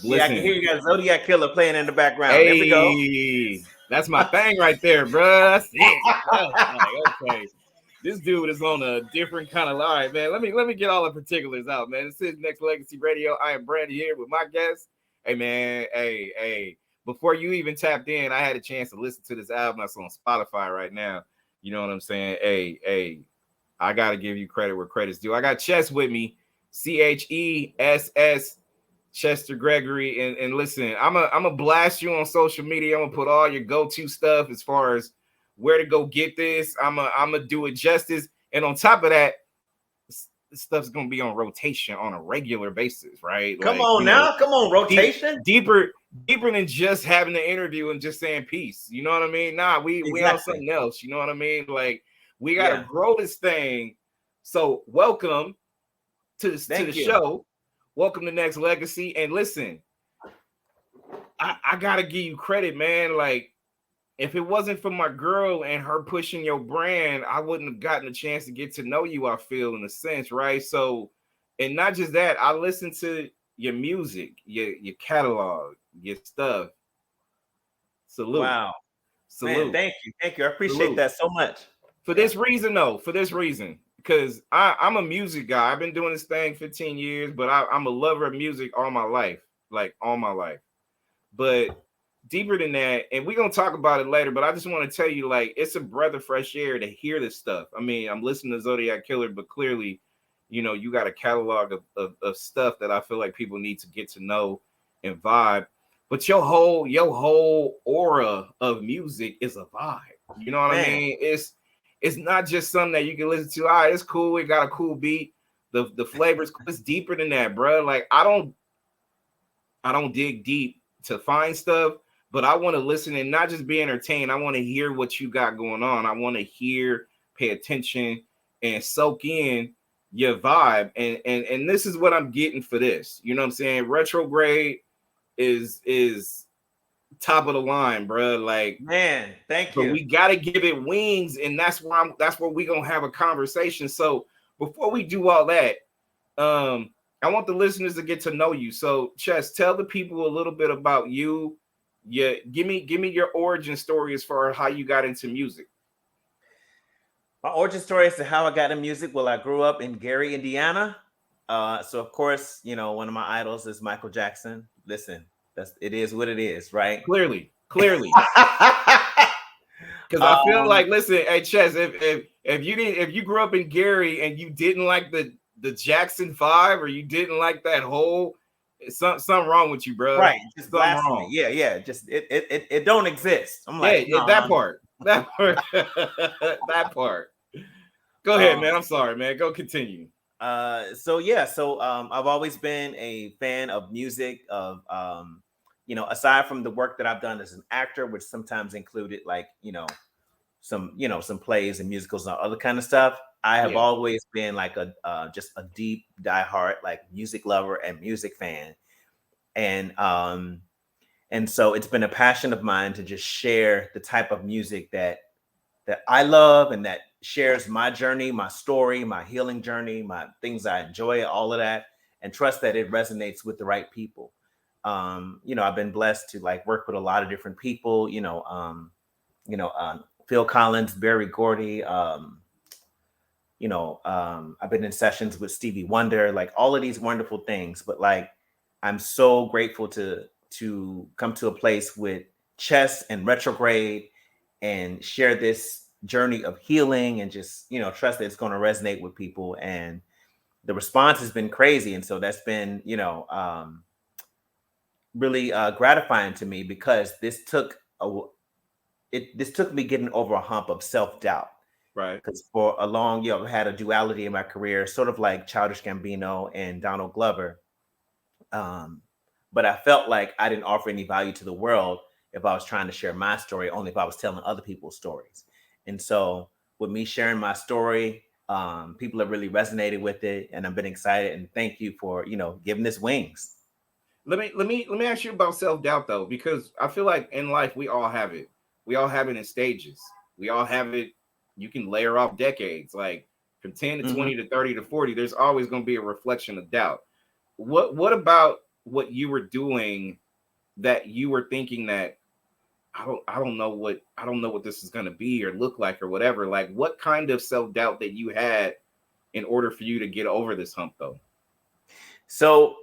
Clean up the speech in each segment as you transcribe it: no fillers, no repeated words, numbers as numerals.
Yeah, I can hear you got Zodiac Killer playing in the background. There we go. Hey, that's my thing right there, bro. That's it. Okay. This dude is on a different kind of line, man. Let me get all the particulars out, man. This is Nexxlegacy Radio. I am Brandon here with my guest. Hey, man. Hey. Before you even tapped in, I had a chance to listen to this album that's on Spotify right now. You know what I'm saying? Hey. I gotta give you credit where credit's due. I got C.H.E.S.S with me, C.H.E.S.S. Chester Gregory, and listen, I'm gonna blast you on social media. I'm gonna put all your go-to stuff as far as where to go get this. I'm gonna do it justice, and on top of that, this stuff's gonna be on rotation on a regular basis, right? Come on, rotation. Deeper than just having the interview and just saying peace. You know what I mean? Nah, we on something else. You know what I mean? Like we gotta grow this thing. So welcome to the show. Welcome to Nexxlegacy. And listen, I gotta give you credit, man. Like, if it wasn't for my girl and her pushing your brand, I wouldn't have gotten a chance to get to know you, I feel, in a sense, right? So, and not just that, I listen to your music, your catalog, your stuff. Salute. Wow. Salute. Man, thank you. I appreciate that so much. For this reason, because I'm a music guy. I've been doing this thing 15 years, but I'm a lover of music all my life. But deeper than that, and we're going to talk about it later, but I just want to tell you, like, it's a breath of fresh air to hear this stuff. I mean, I'm listening to Zodiac Killer, but clearly, you know, you got a catalog of stuff that I feel like people need to get to know and vibe. But your whole aura of music is a vibe. You know what I mean? It's not just something that you can listen to. All right, it's cool. It got a cool beat. The flavors, it's deeper than that, bro. Like I don't dig deep to find stuff, but I want to listen and not just be entertained. I want to hear what you got going on. I want to hear, pay attention, and soak in your vibe. And this is what I'm getting for this. You know what I'm saying? Retrograde is top of the line, bro. Like, man, thank you. But we gotta give it wings, and that's where we gonna have a conversation. So before we do all that, I want the listeners to get to know you. So C.H.E.S.S, tell the people a little bit about you. Yeah, give me your origin story as far as how you got into music. My origin story as to how I got into music. Well, I grew up in Gary, Indiana. So of course, you know, one of my idols is Michael Jackson. Listen, it is what it is, right? Clearly. Because I feel like, listen, hey C.H.E.S.S, if you grew up in Gary and you didn't like the Jackson 5 or you didn't like that whole, something wrong with you, bro. Right? Just blasphemy. Yeah. Just it don't exist. I'm like, yeah, that part. That part. Go ahead, man. I'm sorry, man. Go continue. So I've always been a fan of music, of you know, aside from the work that I've done as an actor, which sometimes included like, some plays and musicals and other kind of stuff. I have always been like just a deep diehard like music lover and music fan. And so it's been a passion of mine to just share the type of music that I love and that shares my journey, my story, my healing journey, my things I enjoy, all of that, and trust that it resonates with the right people. I've been blessed to like work with a lot of different people, Phil Collins, Berry Gordy, I've been in sessions with Stevie Wonder, like all of these wonderful things. But like, I'm so grateful to come to a place with C.H.E.S.S and Retrograde and share this journey of healing and just, trust that it's going to resonate with people. And the response has been crazy. And so that's been, really gratifying to me, because this took me getting over a hump of self-doubt. Right. Because for a long, I've had a duality in my career, sort of like Childish Gambino and Donald Glover. But I felt like I didn't offer any value to the world if I was trying to share my story, only if I was telling other people's stories. And so with me sharing my story, people have really resonated with it, and I've been excited. And thank you for, giving this wings. Let me ask you about self-doubt though, because I feel like in life we all have it. We all have it in stages. We all have it. You can layer off decades, like from 10 to 20 to 30 to 40. There's always going to be a reflection of doubt. What about what you were doing that you were thinking that I don't know what this is gonna be or look like or whatever. Like what kind of self-doubt that you had in order for you to get over this hump though? So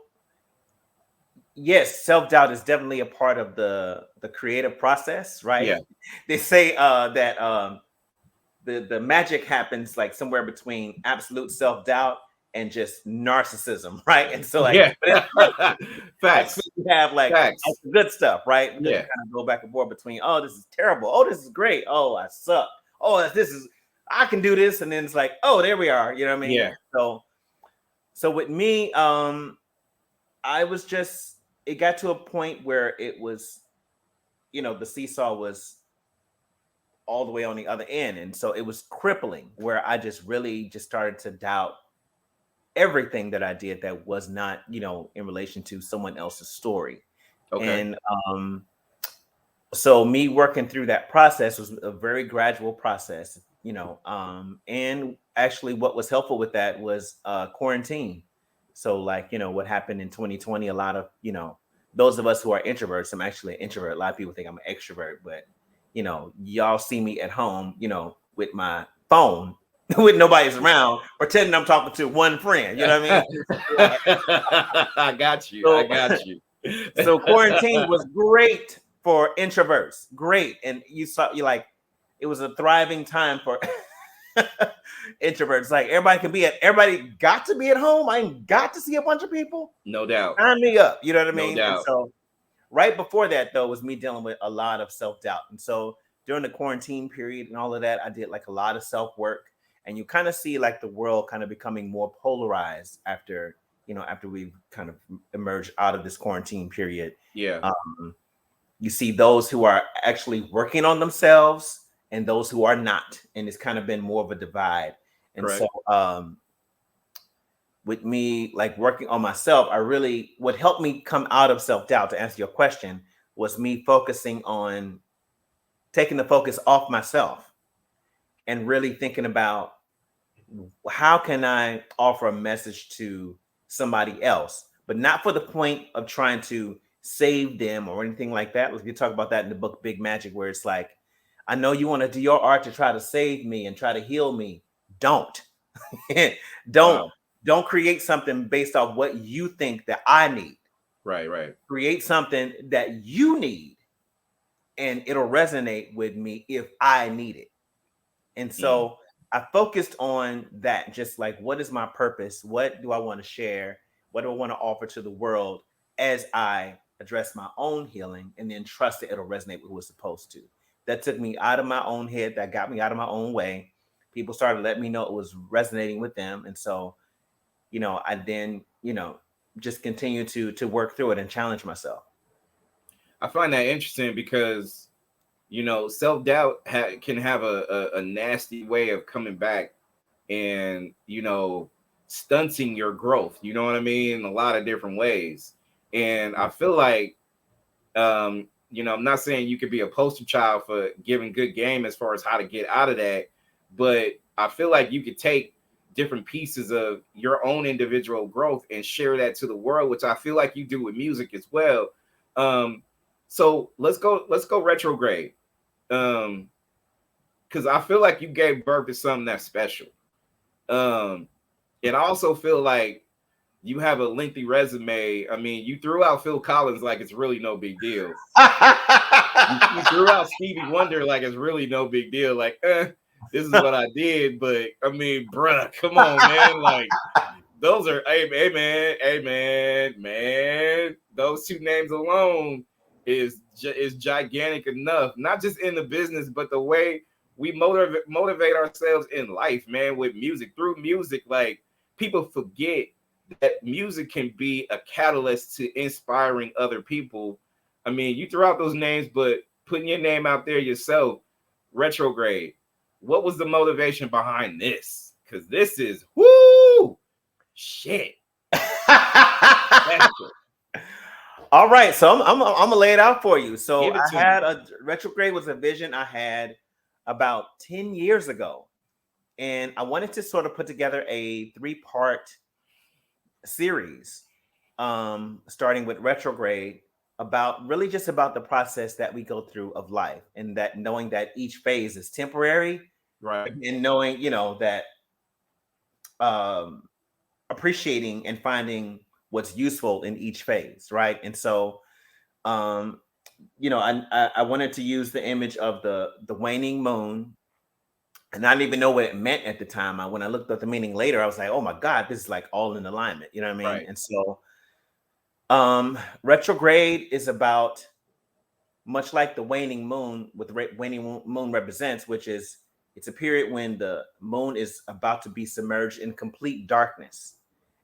yes, self-doubt is definitely a part of the creative process, right? Yeah. They say that the magic happens like somewhere between absolute self-doubt and just narcissism, right? And so like, Yeah. but it's great. That's when Facts. you have like Facts. the good stuff, right? Because you Yeah. kind of go back and forth between, oh, this is terrible, oh, this is great, oh, I suck, oh, this is, I can do this, and then it's like, oh, there we are, you know what I mean? Yeah. So with me, I was just, it got to a point where it was, the seesaw was all the way on the other end, and so it was crippling, where I just really just started to doubt everything that I did that was not, in relation to someone else's story. Okay. And so me working through that process was a very gradual process, and actually what was helpful with that was quarantine. So like, what happened in 2020, a lot of, those of us who are introverts, I'm actually an introvert. A lot of people think I'm an extrovert, but y'all see me at home, with my phone with nobody's around, pretending I'm talking to one friend, you know what I mean? I got you. I So got you. so quarantine was great for introverts. Great. And you like, it was a thriving time for introverts. Like everybody got to be at home. I ain't got to see a bunch of people. No doubt. Sign me up. You know what I No mean? And doubt. so right before that though was me dealing with a lot of self-doubt. And so during the quarantine period and all of that, I did like a lot of self-work. And you kind of see like the world kind of becoming more polarized after we've kind of emerged out of this quarantine period. Yeah. um, you see those who are actually working on themselves and those who are not, and it's kind of been more of a divide. And so Correct. with me like working on myself, I really, what helped me come out of self-doubt, to answer your question, was me focusing on taking the focus off myself and really thinking about how can I offer a message to somebody else, but not for the point of trying to save them or anything like that. We talk about that in the book Big Magic, where it's like, I know you want to do your art to try to save me and try to heal me. Don't. don't Wow. don't create something based off what you think that I need. Right. Right. Create something that you need, and it'll resonate with me if I need it. And Mm. so I focused on that, just like, what is my purpose? What do I want to share? What do I want to offer to the world as I address my own healing, and then trust that it'll resonate with who it's supposed to? That took me out of my own head, that got me out of my own way. People started letting me know it was resonating with them. And so, I then, just continue to work through it and challenge myself. I find that interesting because self doubt can have a nasty way of coming back and stunting your growth. You know what I mean? In a lot of different ways. And I feel like I'm not saying you could be a poster child for giving good game as far as how to get out of that, but I feel like you could take different pieces of your own individual growth and share that to the world, which I feel like you do with music as well. Um, so let's go retrograde. Because I feel like you gave birth to something that's special. Um, and I also feel like you have a lengthy resume. I mean, you threw out Phil Collins like it's really no big deal. You threw out Stevie Wonder like it's really no big deal. Like, this is what I did. But I mean, bruh, come on, man. Like, those are, hey man, man. Those two names alone is gigantic enough. Not just in the business, but the way we motivate ourselves in life, man. With music, through music, like people forget that music can be a catalyst to inspiring other people. I mean, you throw out those names, but putting your name out there yourself, Retrograde. What was the motivation behind this? Because this is whoo shit. All right, so I'm gonna lay it out for you. So Give it I to me. had a retrograde was a vision I had about 10 years ago, and I wanted to sort of put together a 3-part series. starting with Retrograde, about really just about the process that we go through of life, and that knowing that each phase is temporary, Right. and knowing, that um, appreciating and finding what's useful in each phase, right? And so, um, I wanted to use the image of the waning moon, and I didn't even know what it meant at the time. When I looked up the meaning later, I was like, oh my God, this is like all in alignment. You know what I mean? Right. And so, retrograde is about, much like the waning moon, with waning moon represents, which is, it's a period when the moon is about to be submerged in complete darkness,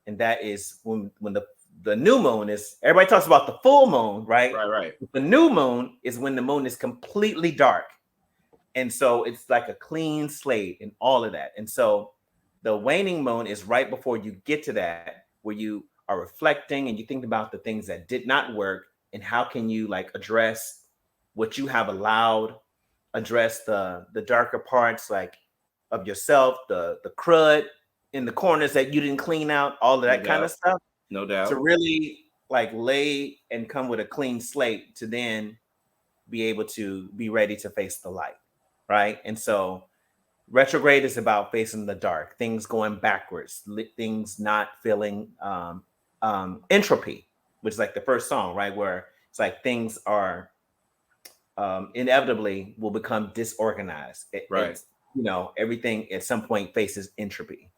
and that is when the new moon is. Everybody talks about the full moon, right? Right. Right. The new moon is when the moon is completely dark, and so it's like a clean slate and all of that. And so the waning moon is right before you get to that, where you are reflecting and you think about the things that did not work, and how can you like address what you have allowed, address the darker parts, like, of yourself, the crud in the corners that you didn't clean out, all of No that kind of doubt. stuff, No to doubt. really like lay and come with a clean slate, to then be able to be ready to face the light, right? And so retrograde is about facing the dark, things going backwards, things not feeling entropy, which is like the first song, right? Where it's like things are inevitably will become disorganized. Right. It's, everything at some point faces entropy.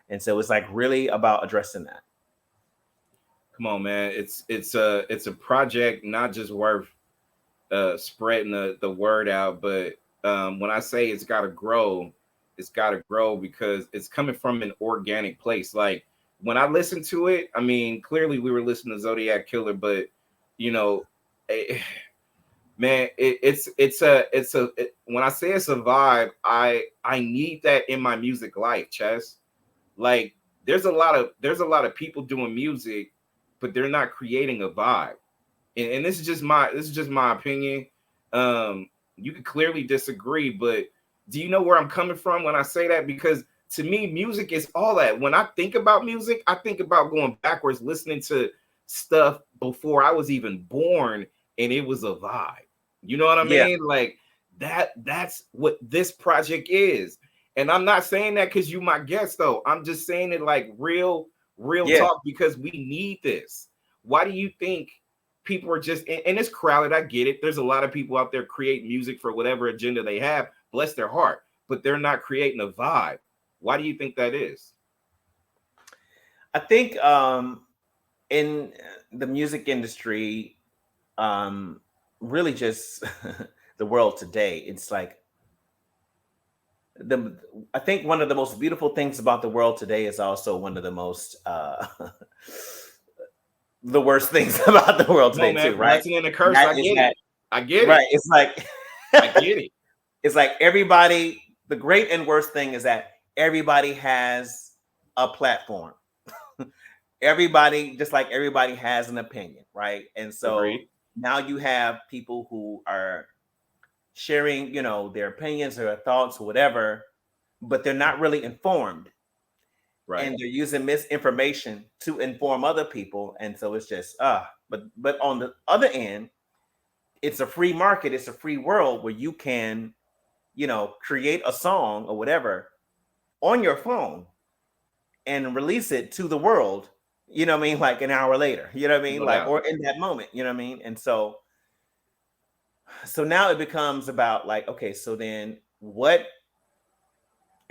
And so it's like really about addressing that. Come on, man. It's a project not just worth spreading the word out, but when I say it's got to grow because it's coming from an organic place. Like when I listen to it, I mean, clearly we were listening to Zodiac Killer, but you know, eh, man, when I say it's a vibe, I need that in my music life, Chess. Like there's a lot of people doing music, but they're not creating a vibe. And this is just my opinion. You could clearly disagree, but do you know where I'm coming from when I say that? Because to me, music is all that. When I think about music, I think about going backwards, listening to stuff before I was even born, and it was a vibe. You know what I Yeah, mean? Like that's what this project is. And I'm not saying that because you my guest, though. I'm just saying it like real yeah, talk because we need this. Why do you think people are just and it's crowded? I get it. There's a lot of people out there creating music for whatever agenda they have. Bless their heart, but they're not creating a vibe. Why do you think that is? I think in the music industry, um really just the world today, it's like the I think one of the most beautiful things about the world today is also one of the most the worst things about the world Come on, today man. too, right? Blessing and a And curse. that I is get it. that, I get it. right? It's like I get it. it's like everybody, the great and worst thing is that everybody has a platform. Everybody, just like everybody has an opinion, right? And so Agreed. now you have people who are sharing, their opinions or their thoughts or whatever, but they're not really informed, Right. and they're using misinformation to inform other people. And so it's just but on the other end, it's a free market, it's a free world where you can, create a song or whatever on your phone and release it to the world, what I mean, like an hour later, what I mean, No like, doubt. or in that moment, what I mean. And so now it becomes about like, okay, so then what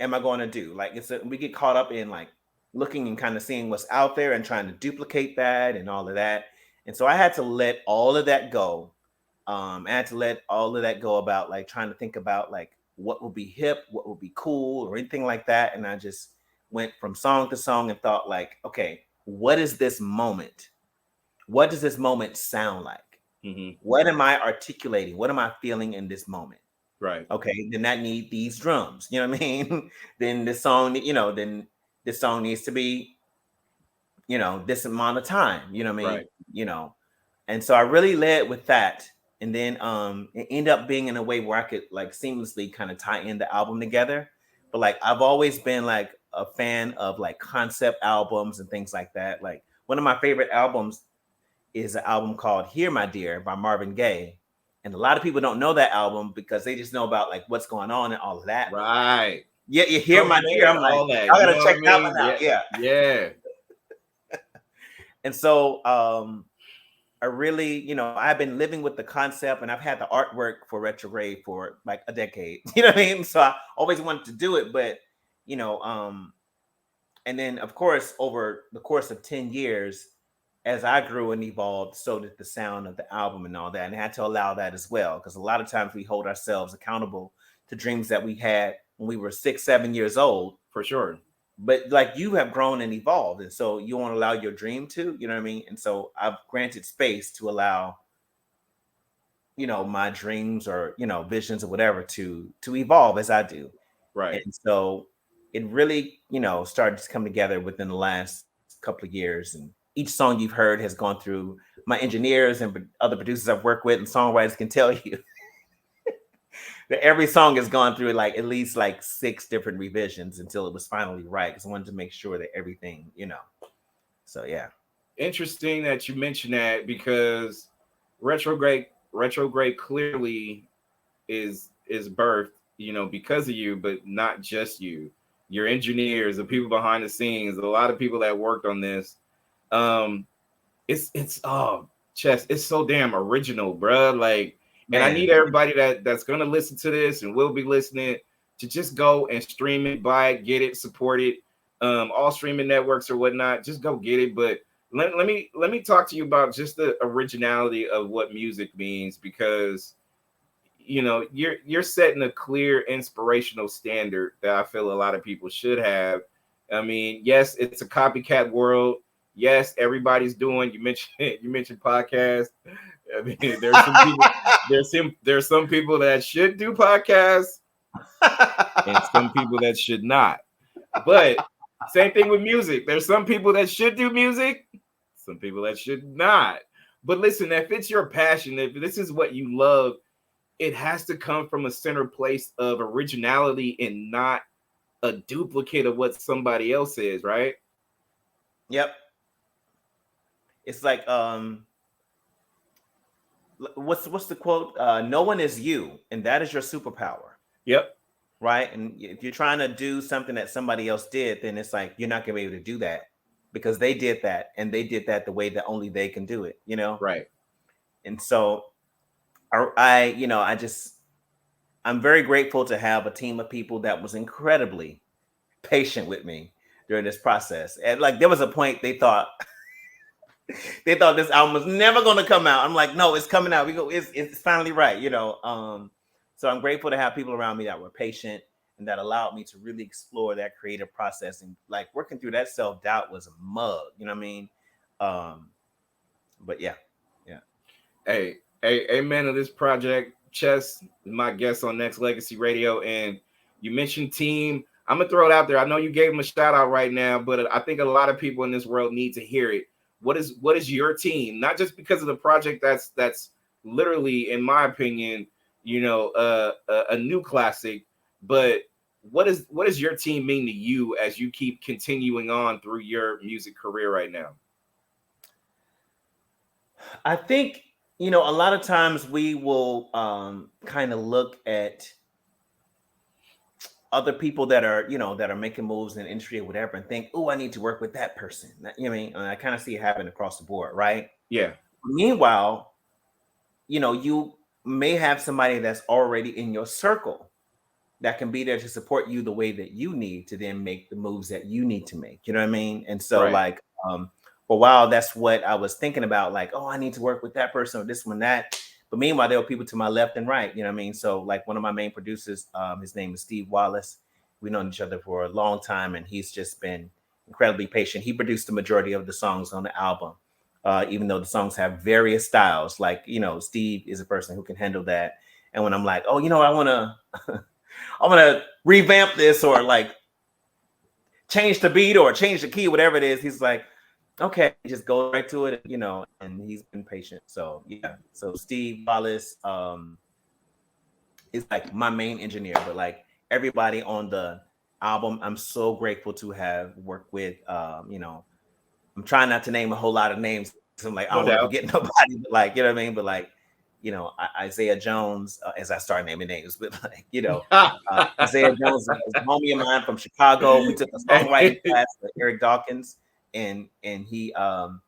am I going to do? Like, we get caught up in like looking and kind of seeing what's out there and trying to duplicate that and all of that. And so I had to let all of that go. I had to let all of that go about like trying to think about like what would be hip, what would be cool, or anything like that. And I just went from song to song and thought like, okay, what is this moment? What does this moment sound like? Hmm. What am I articulating? What am I feeling in this moment? Right. Okay, then that need these drums. You know what I mean? Then the song, then this song needs to be, this amount of time. You know what I mean? Right. And so I really led with that, and then it ended up being in a way where I could like seamlessly kind of tie in the album together. But like I've always been like a fan of like concept albums and things like that. Like one of my favorite albums is an album called Here My Dear by Marvin Gaye. And a lot of people don't know that album because they just know about like what's going on and all of that. But Right. yeah, you hear Trouble my dear. Man, I'm like, all that. y'all You gotta know what check I that one mean? out. Yeah. Yeah. Yeah. And so I really, I've been living with the concept and I've had the artwork for Retrograde for like a decade. You know what I mean? So I always wanted to do it, but you know, and then of course over the course of 10 years, as I grew and evolved, so did the sound of the album and all that. And I had to allow that as well. Because a lot of times we hold ourselves accountable to dreams that we had when we were 6, 7 years old. For sure. But like you have grown and evolved. And so you want to allow your dream to, you know what I mean? And so I've granted space to allow, my dreams or, visions or whatever to evolve as I do. Right. And so it really, started to come together within the last couple of years. And each song you've heard has gone through my engineers and other producers I've worked with and songwriters can tell you that every song has gone through like at least like 6 different revisions until it was finally right. Because I wanted to make sure that everything, So yeah. Interesting that you mentioned that because retrograde clearly is birthed, because of you, but not just you. Your engineers, the people behind the scenes, a lot of people that worked on this. Um, it's Chess, it's so damn original, bruh. Like, and I Man. need everybody that's gonna listen to this and will be listening to just go and stream it, buy it, get it, support it. All streaming networks or whatnot, just go get it. But let me talk to you about just the originality of what music means, because you're setting a clear inspirational standard that I feel a lot of people should have. I mean, yes, it's a copycat world. Yes, everybody's doing. You mentioned you mentioned podcasts. I mean, there's some people. There's some people that should do podcasts and some people that should not. But same thing with music. There's some people that should do music, some people that should not. But listen, if it's your passion, if this is what you love, it has to come from a center place of originality and not a duplicate of what somebody else is, right? Yep. It's like what's the quote? No one is you, and that is your superpower. Yep. Right? And if you're trying to do something that somebody else did, then it's like you're not gonna be able to do that because they did that and they did that the way that only they can do it. Right. And so I just I'm very grateful to have a team of people that was incredibly patient with me during this process. And like there was a point they thought this album was never going to come out. I'm like, no, it's coming out. It's finally right. So I'm grateful to have people around me that were patient and that allowed me to really explore that creative process. And like working through that self-doubt was a mug, you know what I mean? Um, but yeah. Hey, amen to this project. Chess is my guest on Nexxlegacy Radio, and you mentioned team. I'm gonna throw it out there. I know you gave him a shout out right now, but I think a lot of people in this world need to hear it. What is your team? Not just because of the project that's literally, in my opinion, a new classic, but what does your team mean to you as you keep continuing on through your music career right now? I think, a lot of times we will kind of look at other people that are making moves in the industry or whatever and think, oh, I need to work with that person. You know what I mean? And I kind of see it happen across the board, right? Yeah. Meanwhile, you may have somebody that's already in your circle that can be there to support you the way that you need to then make the moves that you need to make. You know what I mean? And so Right. like for a while that's what I was thinking about, like, oh, I need to work with that person or this one, that. But meanwhile, there were people to my left and right, you know what I mean? So like one of my main producers, his name is Steve Wallace. We've known each other for a long time and he's just been incredibly patient. He produced the majority of the songs on the album. Even though the songs have various styles, like Steve is a person who can handle that. And when I'm like, oh, I'm gonna revamp this or like change the beat or change the key, whatever it is. He's like, okay, just go right to it, and he's been patient. So yeah. So Steve Wallace is like my main engineer, but like everybody on the album, I'm so grateful to have worked with. I'm trying not to name a whole lot of names. I'm like, I don't want No to forget doubt. nobody, but like, you know what I mean? But like, Isaiah Jones, as I start naming names, but like, Isaiah Jones is a homie of mine from Chicago. We took a songwriting class with Eric Dawkins, and he and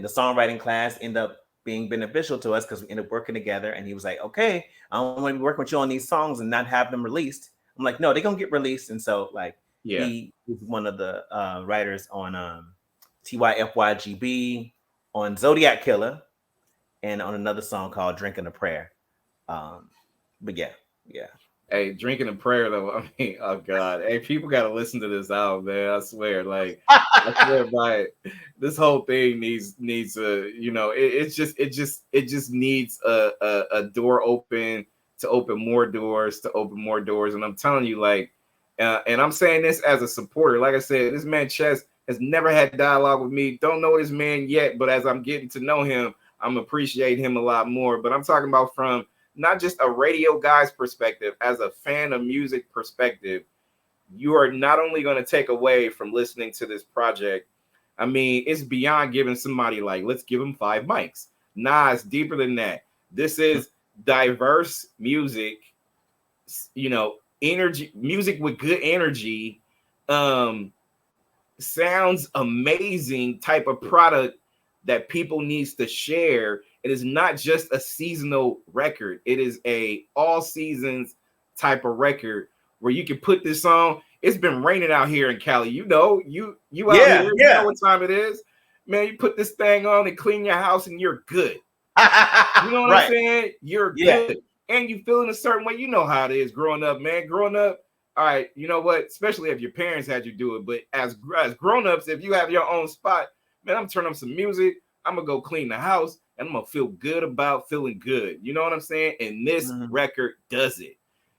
the songwriting class ended up being beneficial to us because we ended up working together. And he was like, "Okay, I don't want to be working with you on these songs and not have them released." I'm like, "No, they're gonna get released." And so like Yeah. he is one of the writers on TYFYGB, on Zodiac Killer, and on another song called "Drinking a Prayer." Um, but yeah, yeah. Hey, drinking a prayer though. I mean, oh god. Hey, people gotta listen to this album, man. I swear. Like, I swear by it. This whole thing needs a, it just needs a door open to open more doors, to open more doors. And I'm telling you, like, and I'm saying this as a supporter. Like I said, this man C.H.E.S.S has never had dialogue with me. Don't know this man yet, but as I'm getting to know him, I'm appreciating him a lot more. But I'm talking about from not just a radio guy's perspective, as a fan of music perspective, you are not only going to take away from listening to this project. I mean, it's beyond giving somebody like, let's give them 5 mics. Nah, it's deeper than that. This is diverse music, energy, music with good energy, um, sounds amazing type of product that people needs to share. It is not just a seasonal record. It is a all seasons type of record where you can put this on. It's been raining out here in Cali. You out here, Yeah, you know yeah. what time it is. Man, you put this thing on and clean your house and you're good. You know what I'm Right. saying? You're Yeah. good. And you feeling a certain way. You know how it is growing up, man. Growing up, all right, you know what? Especially if your parents had you do it. But as grown-ups, if you have your own spot, man, I'm turning up some music. I'm gonna go clean the house and I'm gonna feel good about feeling good. You know what I'm saying? And this Mhm. record does it.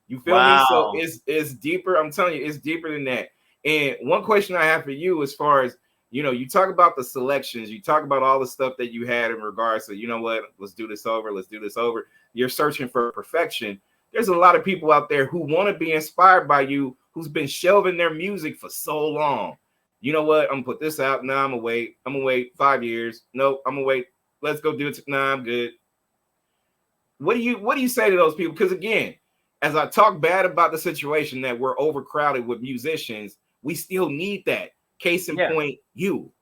You feel me? So Wow. it's deeper. I'm telling you, it's deeper than that. And one question I have for you, as far as you talk about the selections, you talk about all the stuff that you had in regards to, what, let's do this over, let's do this over. You're searching for perfection. There's a lot of people out there who want to be inspired by you, who's been shelving their music for so long. You know what? I'm gonna put this out. Nah, I'm gonna wait. I'm gonna wait 5 years. Nope, I'm gonna wait. Let's go do it. Nah, I'm good. What do you say to those people? Because again, as I talk bad about the situation that we're overcrowded with musicians, we still need that. Case in Yeah, point, you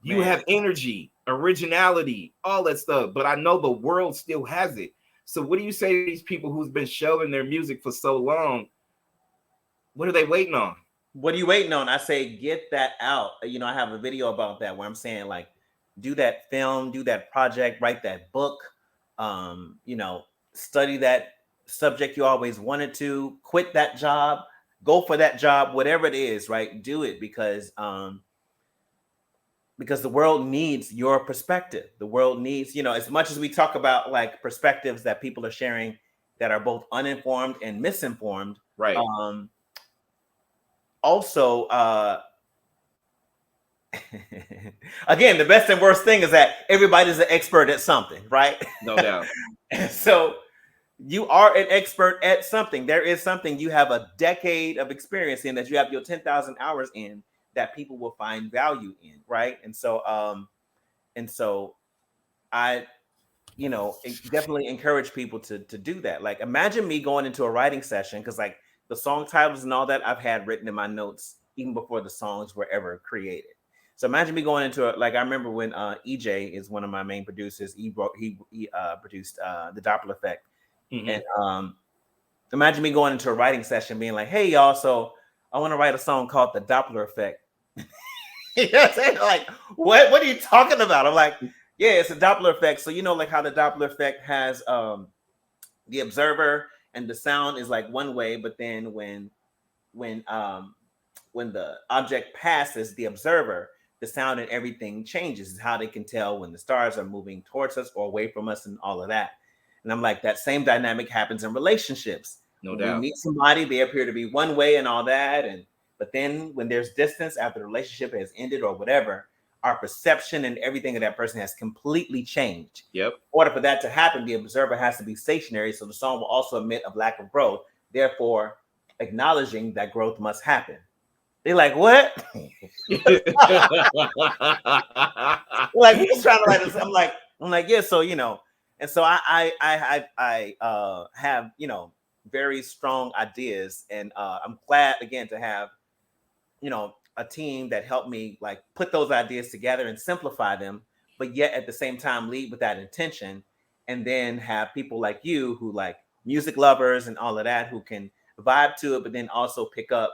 man. have energy, originality, all that stuff, but I know the world still has it. So what do you say to these people who's been shelving their music for so long? What are they waiting on? What are you waiting on? I say get that out. I have a video about that where I'm saying like do that film, do that project, write that book, study that subject you always wanted to, quit that job, go for that job, whatever it is, right? Do it because the world needs your perspective. The world needs, as much as we talk about like perspectives that people are sharing that are both uninformed and misinformed, Right. um also again, the best and worst thing is that everybody's an expert at something, right? No doubt. So you are an expert at something. There is something you have a decade of experience in that you have your 10,000 hours in that people will find value in, right? And so I definitely encourage people to do that. Like imagine me going into a writing session because like the song titles and all that I've had written in my notes even before the songs were ever created. So imagine me going into it. Like I remember when EJ is one of my main producers. He produced the Doppler Effect, and Mm-hmm. imagine me going into a writing session being like, "Hey y'all, so I want to write a song called the Doppler Effect." You know what I'm saying? Like, what are you talking about? I'm like, yeah, it's a Doppler effect. So like how the Doppler effect has the observer and the sound is like one way, but then when um when the object passes the observer, the sound and everything changes. Is how they can tell when the stars are moving towards us or away from us and all of that. And I'm like, that same dynamic happens in relationships. No When we doubt. meet somebody, they appear to be one way and all that. But then when there's distance after the relationship has ended or whatever, our perception and everything of that person has completely changed. Yep. In order for that to happen, the observer has to be stationary. So the song will also admit of lack of growth, therefore acknowledging that growth must happen. They're like, what? Like, we just trying to write this. I'm like, yeah. So and so I have very strong ideas, and I'm glad again to have a team that helped me like put those ideas together and simplify them, but yet at the same time lead with that intention, and then have people like you who like music lovers and all of that who can vibe to it, but then also pick up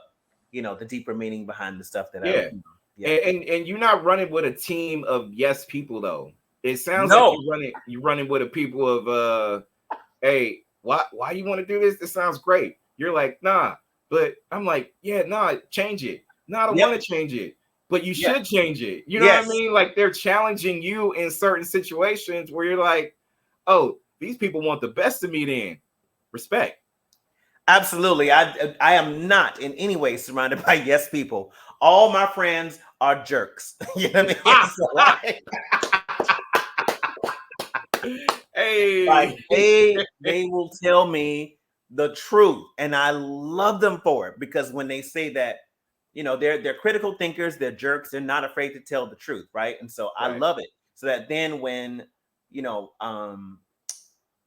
the deeper meaning behind the stuff that I Yeah. yeah. And you're not running with a team of yes people though. It sounds like No. you're running with a people of hey, why you want to do this? This sounds great. You're like, nah, but I'm like, yeah, nah, change it. No, I don't Yep. want to change it, but you Yeah. should change it. You know what I Yes. mean? Like they're challenging you in certain situations where you're like, oh, these people want the best of me then. Respect. Absolutely. I am not in any way surrounded by yes people. All my friends are jerks. You know what I mean? So, like, hey. like they will tell me the truth, and I love them for it, because when they say that, they're critical thinkers, they're jerks, they're not afraid to tell the truth, right? And so I Right. love it. So that then when you know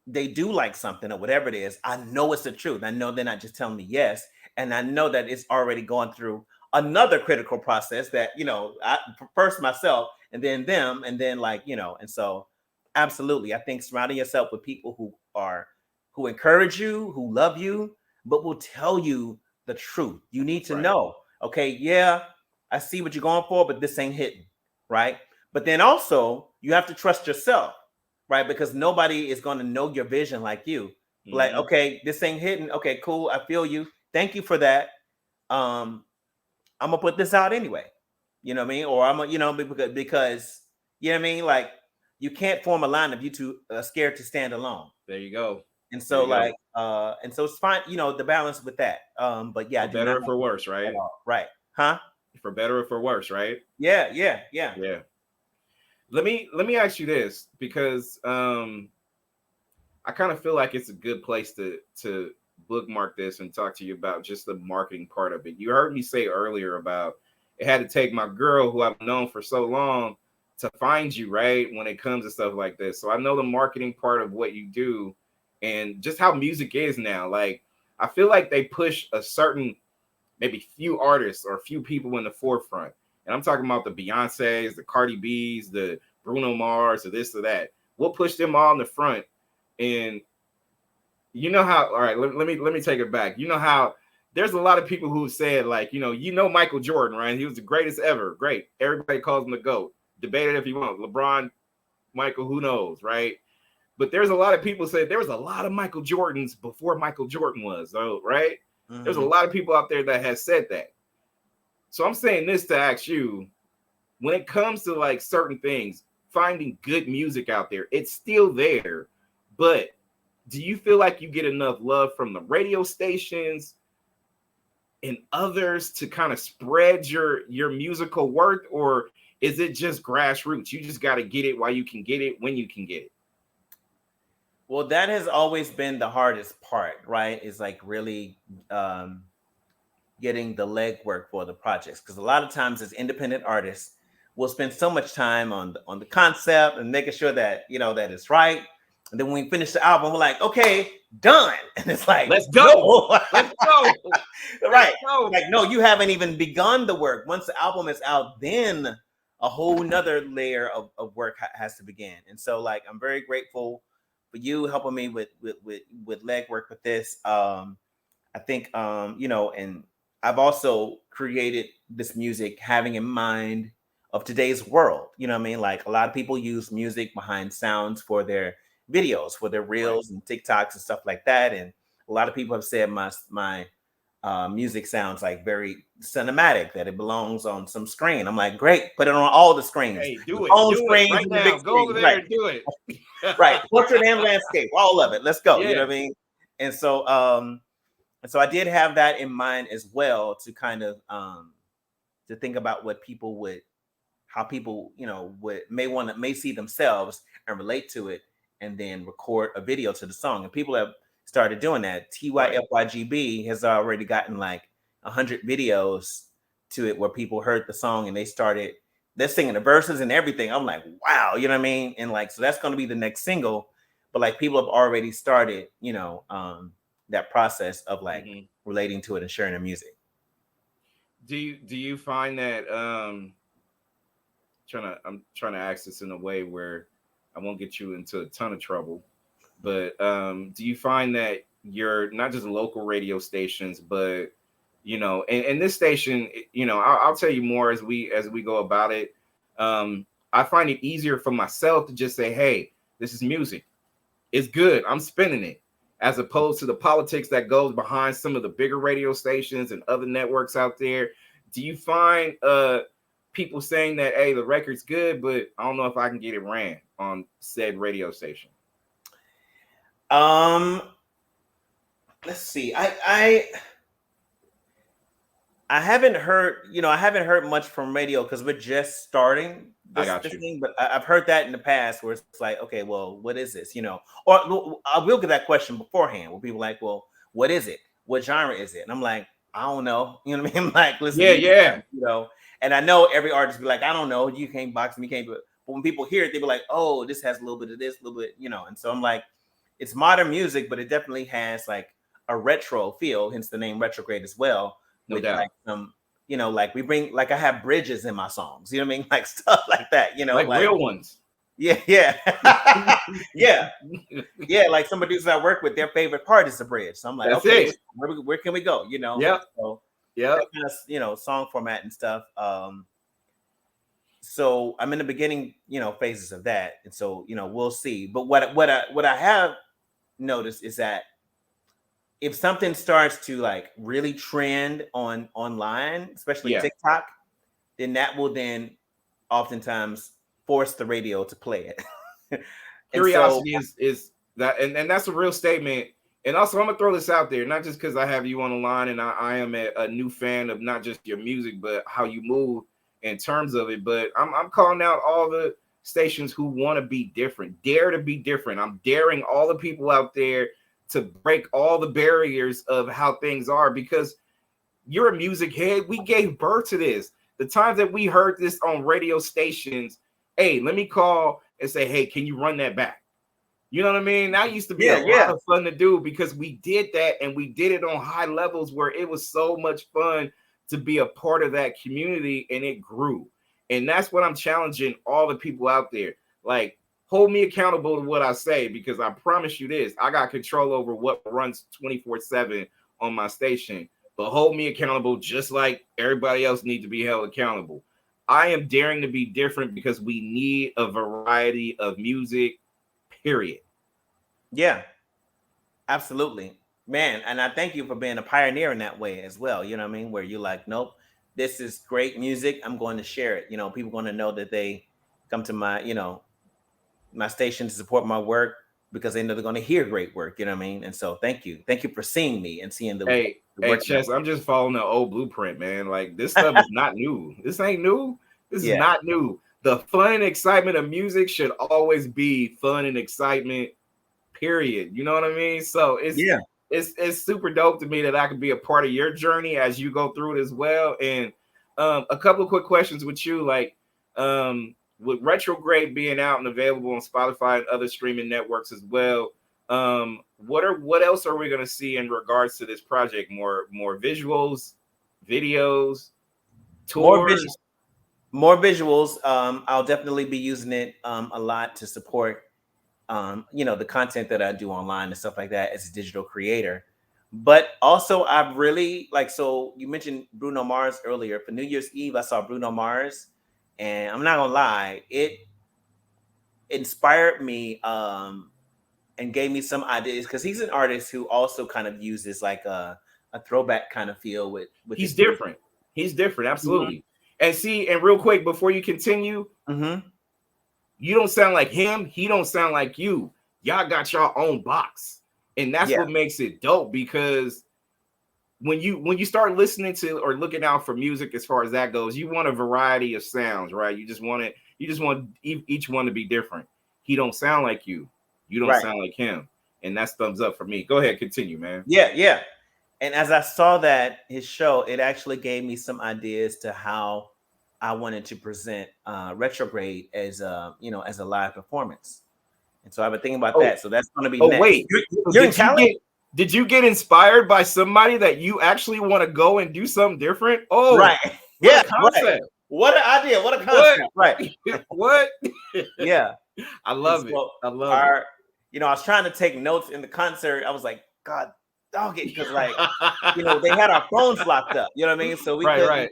they do like something or whatever it is, I know it's the truth. I know they're not just telling me yes, and I know that it's already gone through another critical process that I first myself and then them and then and so absolutely, I think surrounding yourself with people who encourage you, who love you, but will tell you the truth. You need to Right. know, okay, yeah, I see what you're going for, but this ain't hitting, right? But then also you have to trust yourself, right? Because nobody is going to know your vision like you. Like, Mm-hmm. okay, this ain't hitting. Okay, cool. I feel you. Thank you for that. I'm gonna put this out anyway. You know what I mean? Or I'm gonna, because you know what I mean. Like, you can't form a line if you too scared to stand alone. There you go. And There so, you go. like, and so it's fine. The balance with that. But yeah, I For do better not or for worse, at right? all. Right? Huh? For better or for worse, right? Yeah. Yeah. Yeah. Yeah. Let me ask you this, because I kind of feel like it's a good place to bookmark this and talk to you about just the marketing part of it. You heard me say earlier about it had to take my girl who I've known for so long to find you, right? When it comes to stuff like this. So I know the marketing part of what you do and just how music is now. Like I feel like they push a certain maybe few artists or a few people in the forefront. And I'm talking about the Beyoncés, the Cardi B's, the Bruno Mars, or this or that. We'll push them all in the front. And you know how, all right, let me take it back. You know how there's a lot of people who said, like, Michael Jordan, right? He was the greatest ever. Great. Everybody calls him the GOAT. Debate it if you want. LeBron, Michael, who knows, right? But there's a lot of people say there was a lot of Michael Jordans before Michael Jordan was, though, right? There's a Mm-hmm. lot of people out there that has said that. So I'm saying this to ask you, when it comes to like certain things, finding good music out there, it's still there. But do you feel like you get enough love from the radio stations and others to kind of spread your musical worth, or is it just grassroots? You just got to get it while you can get it when you can get it. Well, that has always been the hardest part, right? Is like really getting the legwork for the projects, because a lot of times as independent artists we'll spend so much time on the concept and making sure that that it's right, and then when we finish the album we're like, okay, done. And it's like, Let's go. no. Let's go. Right. Let's go. Like, no, you haven't even begun the work. Once the album is out, then a whole nother layer of work has to begin. And so like I'm very grateful for you helping me with legwork with this. I think and I've also created this music having in mind of today's world. You know what I mean? Like, a lot of people use music behind sounds for their videos, for their Right. reels and TikToks and stuff like that. And a lot of people have said my music sounds like very cinematic, that it belongs on some screen. I'm like, great, put it on all the screens, Hey, the do it. phone Do it screens right and the big now. Go over screens. there Right, and do it. right. Portrait and landscape, all of it. Let's go. You know Yeah. what I mean? And so I did have that in mind as well, to kind of to think about what people would, how people would may see themselves and relate to it, and then record a video to the song. And people have started doing that. Right. TYFYGB has already gotten like 100 videos to it where people heard the song and they're singing the verses and everything. I'm like, wow, you know what I mean? And like, so that's going to be the next single. But like, people have already started, that process of like Mhm. relating to it and sharing the music. Do you find that I'm trying to ask this in a way where I won't get you into a ton of trouble, but do you find that you're not just local radio stations, but and this station, I'll tell you more as we go about it. I find it easier for myself to just say, hey, this is music, it's good, I'm spinning it, as opposed to the politics that goes behind some of the bigger radio stations and other networks out there. Do you find people saying that, hey, the record's good, but I don't know if I can get it ran on said radio station? Um, let's see. I haven't heard much from radio because we're just starting I this got this you. thing. But I've heard that in the past where it's like, okay, well, what is this? Or I will get that question beforehand where people are like, well, what is it? What genre is it? And I'm like, I don't know. You know what I mean? Like, listen, Yeah, yeah. and I know every artist be like, I don't know. You can't box me, you can't. But when people hear it, they be like, oh, this has a little bit of this, a little bit, And so I'm like, it's modern music, but it definitely has like a retro feel, hence the name Retrograde as well, No with like doubt. some, like we bring, like I have bridges in my songs, you know what I mean? Like stuff like that, Like like, real ones. yeah, yeah. Yeah. Yeah, like some producers I work with, their favorite part is the bridge. So I'm like, That's okay, it. where can we go? Yep. So Yep. that kind of, song format and stuff. So I'm in the beginning, phases of that. And so, we'll see. But what I have noticed is that if something starts to like really trend online, especially Yeah. TikTok, then that will then oftentimes force the radio to play it. And so, Curiosity is that, and that's a real statement. And also, I'm gonna throw this out there, not just because I have you on the line, and I am a new fan of not just your music, but how you move in terms of it. But I'm calling out all the stations who want to be different, dare to be different. I'm daring all the people out there to break all the barriers of how things are, because you're a music head. We gave birth to this. The times that we heard this on radio stations, hey, let me call and say, hey, can you run that back? You know what I mean? That used to be a yeah, lot yeah, of fun to do, because we did that, and we did it on high levels where it was so much fun to be a part of that community, and it grew. And that's what I'm challenging all the people out there. Like, hold me accountable to what I say, because I promise you this, I got control over what runs 24/7 on my station. But hold me accountable just like everybody else needs to be held accountable. I am daring to be different because we need a variety of music, period. yeah, absolutely, man. And I thank you for being a pioneer in that way as well. You know what I mean? Where you're like, nope, this is great music. I'm going to share it. People going to know that they come to my station to support my work because they know they're going to hear great work. You know what I mean? And so thank you for seeing me and seeing the Hey, work that I Chess, put. I'm just following the old blueprint, man. Like, this stuff is not new. This ain't new. This is Yeah, not new. The fun and excitement of music should always be fun and excitement, period. You know what I mean? So yeah. it's super dope to me that I could be a part of your journey as you go through it as well. And a couple of quick questions with you, like with Retrograde being out and available on Spotify and other streaming networks as well. What else are we gonna see in regards to this project? More visuals, videos, More visual, tours. more visuals. I'll definitely be using it a lot to support the content that I do online and stuff like that as a digital creator. But also, I've really like, so you mentioned Bruno Mars earlier. For New Year's Eve, I saw Bruno Mars, and I'm not gonna lie, it inspired me and gave me some ideas because he's an artist who also kind of uses like a throwback kind of feel with He's his music. different. He's different, Hmm. absolutely. And see, and real quick before you continue, Hmm. you don't sound like him. He don't sound like you. Y'all got your own box, and that's Yeah, what makes it dope. Because when you start listening to or looking out for music, as far as that goes, you want a variety of sounds, right? You just want it. You just want each one to be different. He don't sound like you. You don't right. sound like him, and that's thumbs up for me. Go ahead, continue, man. Yeah, yeah. And as I saw that his show, it actually gave me some ideas to how I wanted to present Retrograde as as a live performance. And so I've been thinking about Oh, that. So that's going to be oh, next. wait. You're in Cali, Did you get inspired by somebody that you actually want to go and do something different? Oh, right? what Yeah, a right. concept! What an idea! What a What? concept! Right? What? Yeah. I And love it. so I love it. our, I was trying to take notes in the concert. I was like, God, dog it, because like, they had our phones locked up. You know what I mean? So we Right, couldn't. right.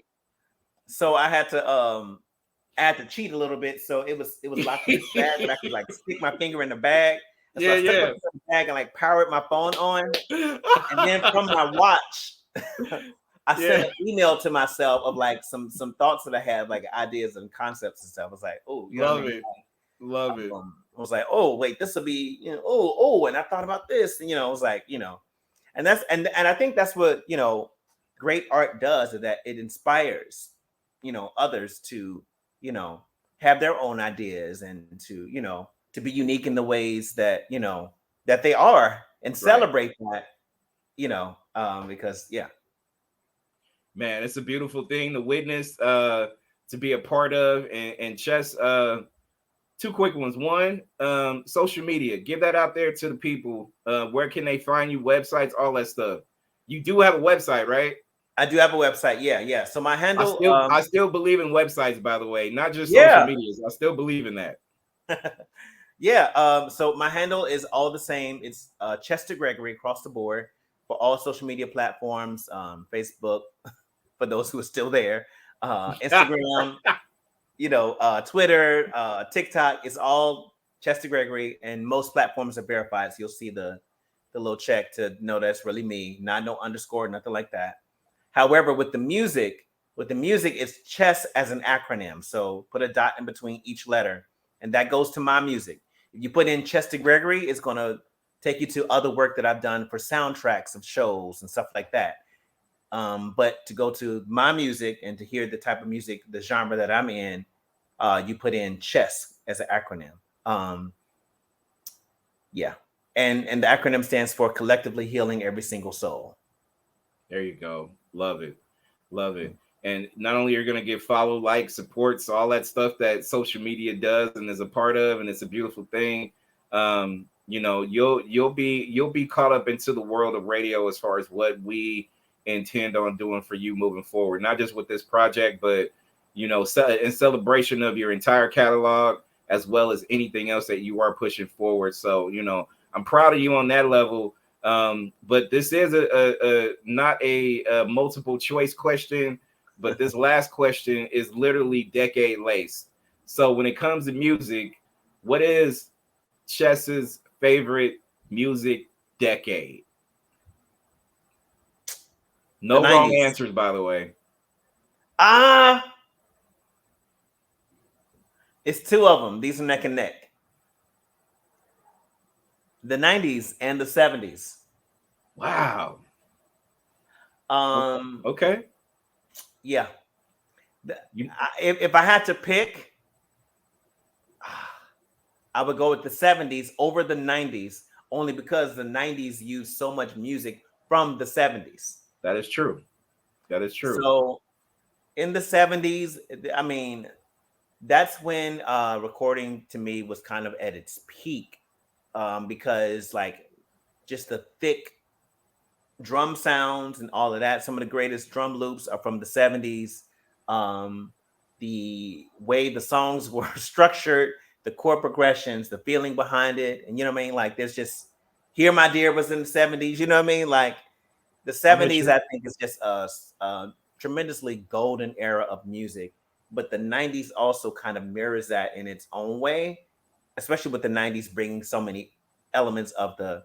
So I had to cheat a little bit. So it was locked in this bag, but I could like stick my finger in the bag. And so Yeah, I stuck my yeah. finger in the bag and like powered my phone on. And then from my watch, I sent Yeah. an email to myself of like some thoughts that I had, like ideas and concepts and stuff. I was like, oh, you know what I Love mean? it. Love it. I was like, oh wait, this will be, oh, and I thought about this, and I was like, and that's and I think that's what great art does, is that it inspires, others to, have their own ideas and to, to be unique in the ways that that they are, and Right. celebrate that, because yeah. Man, it's a beautiful thing to witness, to be a part of, and chess. Two quick ones. One, social media. Give that out there to the people. Where can they find you? Websites, all that stuff. You do have a website, right? I do have a website. Yeah, yeah. So my handle, I still believe in websites, by the way, not just social yeah, medias. I still believe in that. yeah. So my handle is all the same. It's Chester Gregory across the board for all social media platforms. Facebook, for those who are still there. Instagram, Twitter, TikTok. It's all Chester Gregory, and most platforms are verified. So you'll see the little check to know that's really me, not no underscore, nothing like that. However, with the music, it's chess as an acronym. So put a dot in between each letter, and that goes to my music. If you put in Chester Gregory, it's gonna take you to other work that I've done for soundtracks of shows and stuff like that. But to go to my music and to hear the type of music, the genre that I'm in, you put in chess as an acronym. Yeah, and the acronym stands for collectively healing every single soul. There you go. Love it. Love it. And not only you're gonna get follow, like, supports, all that stuff that social media does and is a part of, and it's a beautiful thing. You'll be caught up into the world of radio as far as what we intend on doing for you moving forward, not just with this project, but in celebration of your entire catalog, as well as anything else that you are pushing forward. So I'm proud of you on that level. But this is a not a multiple choice question, but this last question is literally decade laced. So when it comes to music, what is C.H.E.S.'s favorite music decade? The No wrong 90s. answers, by the way. Ah, it's two of them. These are neck and neck. The 90s and the 70s. Wow. Um, Okay. yeah. You, If I had to pick, I would go with the 70s over the 90s, only because the 90s used so much music from the 70s. that is true. That is true. So in the 70s, I mean, that's when recording to me was kind of at its peak, because like just the thick drum sounds and all of that. Some of the greatest drum loops are from the 70s. Um, the way the songs were structured, the chord progressions, the feeling behind it. And you know what I mean? Like there's just Here My Dear was in the 70s, you know what I mean? Like the I'm with 70s, you. I think, is just a tremendously golden era of music. But the 90s also kind of mirrors that in its own way, especially with the 90s bringing so many elements of the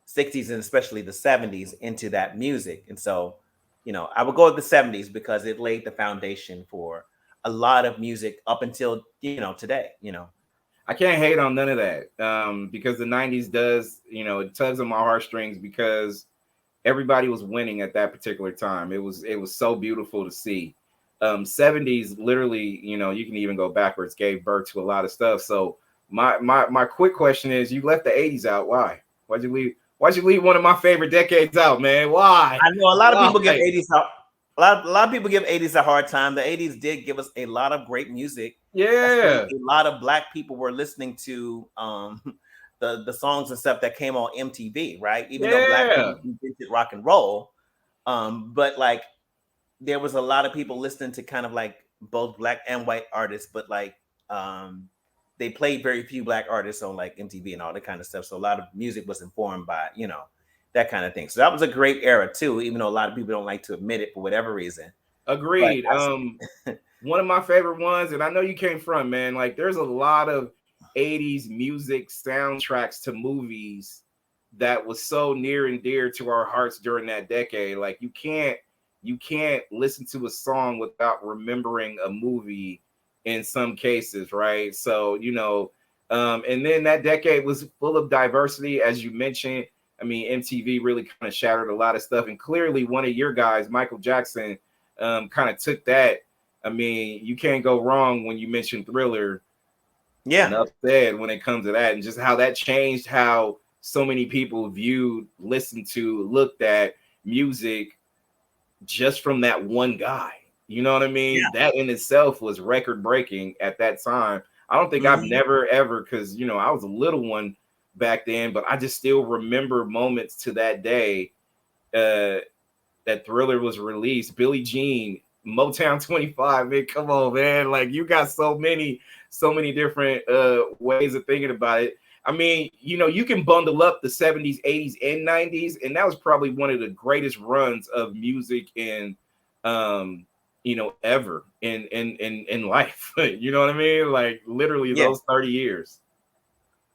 60s and especially the 70s into that music. And so, I would go with the 70s because it laid the foundation for a lot of music up until, today. I can't hate on none of that, because the 90s does, it tugs on my heartstrings because everybody was winning at that particular time. It was so beautiful to see. 70s literally, you can even go backwards, gave birth to a lot of stuff. So my quick question is, you left the 80s out. Why? Why'd you leave? Why'd you leave one of my favorite decades out, man? Why? I know a lot of people give Why? 80s a lot of people give 80s a hard time. The 80s did give us a lot of great music. Also, Yeah, a lot of black people were listening to the songs and stuff that came on MTV, right? Even though black yeah, people invented rock and roll, but like there was a lot of people listening to kind of like both black and white artists, but like um they played very few black artists on like MTV and all that kind of stuff. So a lot of music was informed by, that kind of thing. So that was a great era too, even though a lot of people don't like to admit it for whatever reason. But agreed. One of my favorite ones, and I know you came from, man. Like, there's a lot of '80s music soundtracks to movies that was so near and dear to our hearts during that decade. Like, you can't listen to a song without remembering a movie in some cases, right? So, and then that decade was full of diversity, as you mentioned. I mean, MTV really kind of shattered a lot of stuff, and clearly one of your guys, Michael Jackson, kind of took that. I mean, you can't go wrong when you mention Thriller. yeah, Enough said when it comes to that, and just how that changed how so many people viewed, listened to, looked at music just from that one guy. You know what I yeah, mean? That in itself was record breaking at that time. I don't think I've mhm, never ever, because I was a little one back then, but I just still remember moments to that day uh that Thriller was released. Billie Jean, Motown 25, man, come on, man. Like, you got so many different ways of thinking about it. I mean, you can bundle up the 70s, 80s, and 90s, and that was probably one of the greatest runs of music in ever in life. You know what I mean? Like, literally yeah, those 30 years.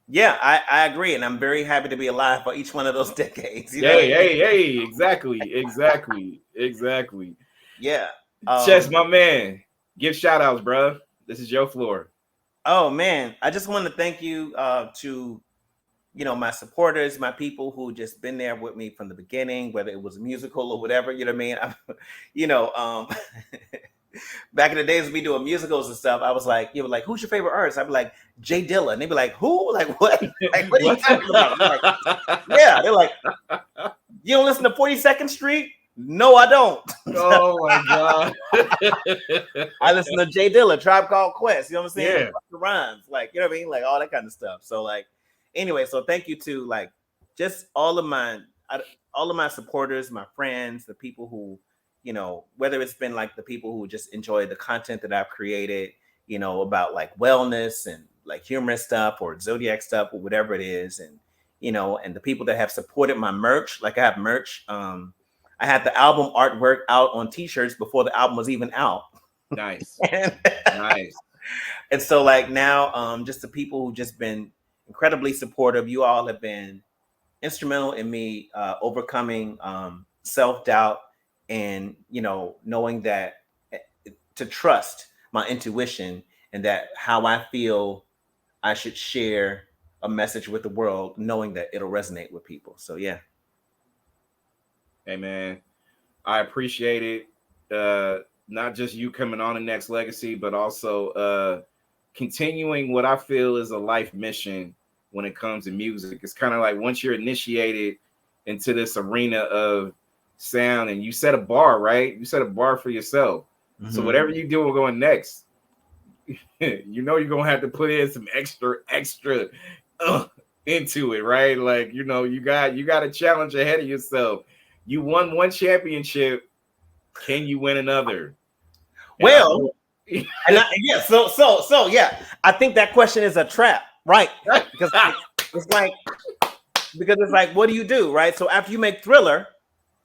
yeah. I agree, and I'm very happy to be alive for each one of those decades. You know what Hey, I mean? hey, hey, exactly, exactly, exactly. Yeah. Chess, my man. Give shout outs, bro. This is your floor. Oh man, I just want to thank you to my supporters, my people who just been there with me from the beginning, whether it was a musical or whatever. You know what I mean? you know, um, back in the days we doing musicals and stuff, I was like, you were like, who's your favorite artist? I'd be like, Jay Dilla, and they'd be like, who? Like what? Like what are you What? talking about? I'm like, yeah. They're like, you don't listen to 42nd Street? No, I don't. Oh my god. I listen to Jay Dilla, Tribe Called Quest. You know what I'm saying? Yeah. Busta Rhymes, like you know what I mean, like all that kind of stuff. So like, anyway, so thank you to like just all of my supporters, my friends, the people who whether it's been like the people who just enjoy the content that I've created, about like wellness and like humorous stuff or zodiac stuff or whatever it is, and the people that have supported my merch. Like I have merch. I had the album artwork out on T-shirts before the album was even out. Nice. and, Nice. and so like now just the people who just been incredibly supportive. You all have been instrumental in me overcoming self-doubt and knowing that to trust my intuition and that how I feel I should share a message with the world knowing that it'll resonate with people. So yeah. Hey man, I appreciate it. Not just you coming on the Nexxlegacy, but also continuing what I feel is a life mission when it comes to music. It's kind of like once you're initiated into this arena of sound and you set a bar, right? You set a bar for yourself. So Mhm. whatever you do going next, you're gonna have to put in some extra uh, into it, right? Like, you got a challenge ahead of yourself. You won one championship. Can you win another? And I Well, yeah, so yeah, I think that question is a trap, right? Because it's like because it's like, what do you do, right? So after you make Thriller,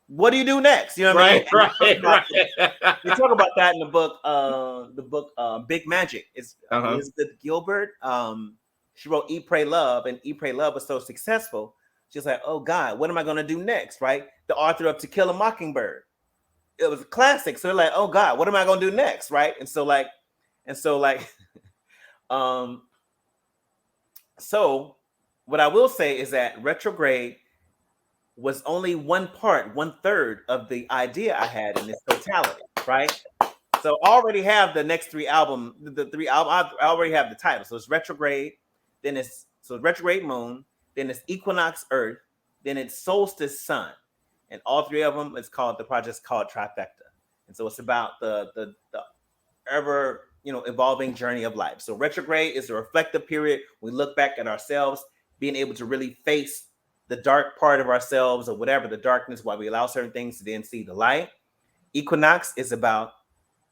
what do you do next? You know what I mean? right, And right, right. they talk about that in the book Big Magic. It's Uh-huh. Elizabeth Gilbert. She wrote Eat, Pray, Love, and Eat, Pray, Love was so successful. She's like, oh God, what am I gonna do next? Right? The author of To Kill a Mockingbird. It was a classic. So they're like, oh God, what am I gonna do next? Right? And so like um so what I will say is that Retrograde was only one third of the idea I had in its totality, right? So I already have the next three album, the three album. I already have the title. So it's Retrograde, then it's Retrograde Moon, then it's Equinox Earth, then it's solstice sun, and all three of them is called the project's called Trifecta, and so it's about the ever evolving journey of life. So retrograde is a reflective period. We look back at ourselves, being able to really face the dark part of ourselves or whatever the darkness, while we allow certain things to then see the light. Equinox is about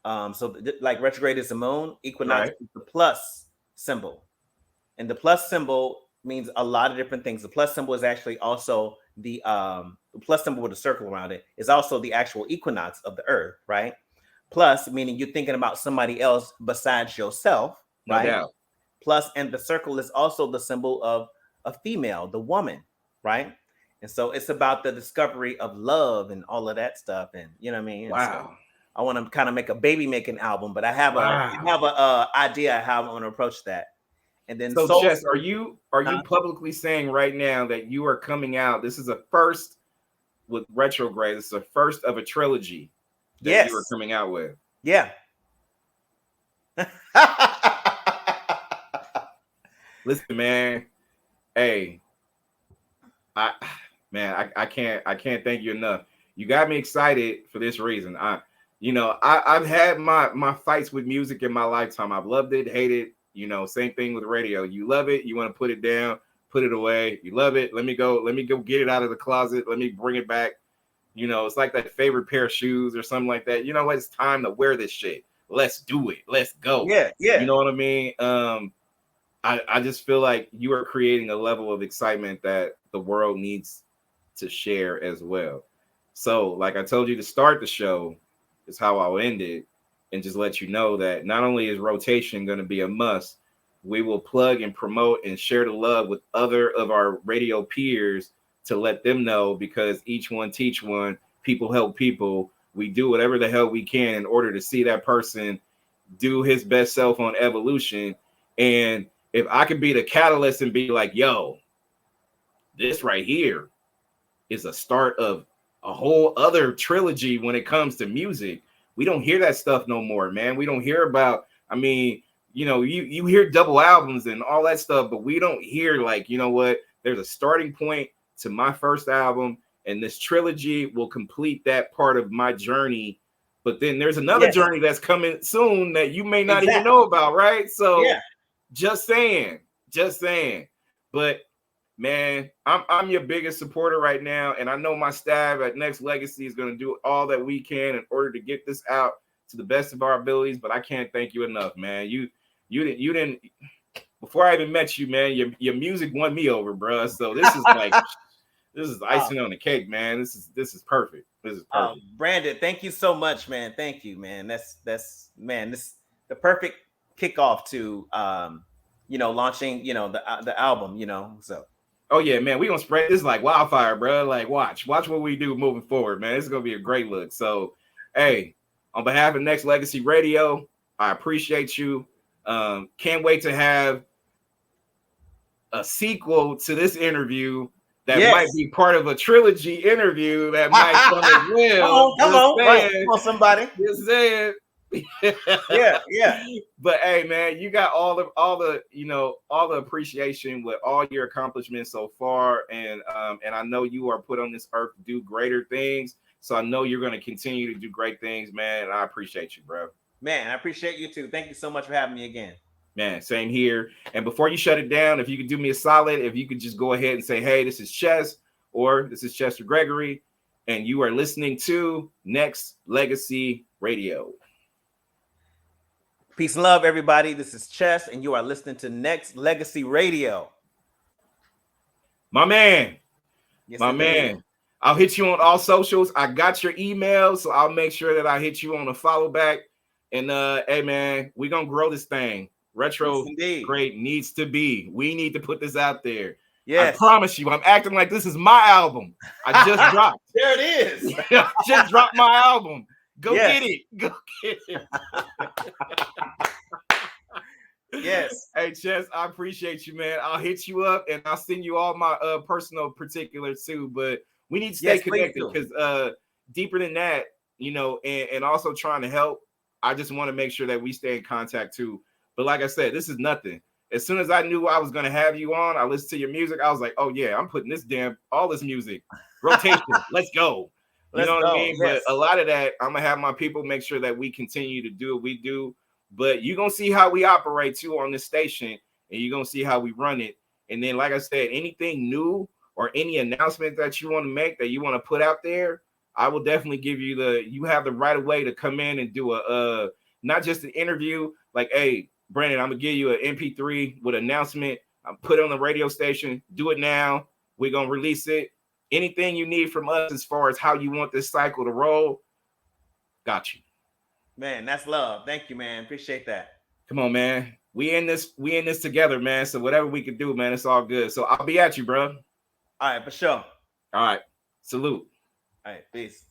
like retrograde is the moon. Equinox Right. is the plus symbol, and the plus symbol means a lot of different things. The plus symbol is actually also the plus symbol with a circle around it is also the actual equinox of the earth, right? Plus meaning you're thinking about somebody else besides yourself, No right? doubt. Plus, and the circle is also the symbol of a female, the woman, right? And so it's about the discovery of love and all of that stuff, and you know what I mean. And so Wow. I want to kind of make a baby making album, but I have Wow. a idea how I want to approach that. And then So, soul, Chess, are you publicly saying right now that you are coming out? This is a first with Retrograde. This is the first of a trilogy that you are yes, coming out with. yeah. Listen, man. Hey, I I can't thank you enough. You got me excited for this reason. I've had my fights with music in my lifetime. I've loved it, hated. Same thing with radio. You love it, you want to put it down, put it away. You love it. Let me go get it out of the closet. Let me bring it back. It's like that favorite pair of shoes or something like that. You know what? It's time to wear this shit. Let's do it. Let's go. Yeah, You yeah. know what I mean? I just feel like you are creating a level of excitement that the world needs to share as well. So, like I told you to start the show, is how I'll end it, and just let you know that not only is rotation going to be a must, we will plug and promote and share the love with other of our radio peers to let them know, because each one teach one, people help people. We do whatever the hell we can in order to see that person do his best self on evolution. And if I could be the catalyst and be like, yo, this right here is a start of a whole other trilogy when it comes to music. We don't hear that stuff no more, man. We don't hear about, I mean, you hear double albums and all that stuff, but we don't hear like, you know what, there's a starting point to my first album, and this trilogy will complete that part of my journey. But then there's another Yes, journey that's coming soon that you may not even exactly. know about, right? So Yeah. just saying, just saying. But man, I'm your biggest supporter right now, and I know my staff at Nexxlegacy is going to do all that we can in order to get this out to the best of our abilities. But I can't thank you enough, man. You didn't before I even met you, man. Your music won me over, bro. So this is like this is Uh, icing on the cake, man. This is perfect. This is perfect. Brandon, thank you so much, man. Thank you, man. That's man. This the perfect kickoff to launching the album. So Oh yeah, man, we gonna spread this like wildfire, bro. Like watch what we do moving forward, man. It's gonna be a great look. So, hey, on behalf of Nexxlegacy Radio, I appreciate you. Can't wait to have a sequel to this interview that might yes. be part of a trilogy interview that might come as Come well. on, come on, right? Come on, somebody. Just saying. Yeah, yeah. But hey, man, you got all the appreciation with all your accomplishments so far, and I know you are put on this earth to do greater things. So I know you're going to continue to do great things, man. And I appreciate you, bro. Man, I appreciate you too. Thank you so much for having me again. Man, same here. And before you shut it down, if you could do me a solid, if you could just go ahead and say, hey, this is C.H.E.S.S, or this is Chester Gregory, and you are listening to Nexxlegacy Radio. Peace and love, everybody. This is C.H.E.S.S, and you are listening to Nexxlegacy Radio. My man. Yes, My indeed. man. I'll hit you on all socials. I got your email, so I'll make sure that I hit you on a follow back. And hey, man, we're going to grow this thing. Retrograde needs to be. We need to put this out there. Yes. I promise you, I'm acting like this is my album. I just dropped. There it is. I just dropped my album. Go get it. Go get it. Yes. Hey, Chess, I appreciate you, man. I'll hit you up and I'll send you all my personal particulars too. But we need to stay connected because deeper than that, and also trying to help, I just want to make sure that we stay in contact too. But like I said, this is nothing. As soon as I knew I was gonna have you on, I listened to your music. I was like, oh yeah, I'm putting all this music rotation. Let's go. You Let's know what I go. mean? But a Yes. lot of that, I'm gonna have my people make sure that we continue to do what we do. But you're gonna see how we operate too on this station, and you're gonna see how we run it. And then, like I said, anything new or any announcement that you want to make that you want to put out there, I will definitely give you you have the right of way to come in and do a not just an interview, like, hey, Brandon, I'm gonna give you an MP3 with an announcement. I'm put it on the radio station. Do it now. We're gonna release it. Anything you need from us as far as how you want this cycle to roll, got you. Man, that's love. Thank you, man. Appreciate that. Come on, man. We in this together, man. So whatever we can do, man, it's all good. So I'll be at you, bro. All right, for sure. All right. Salute. All right, peace.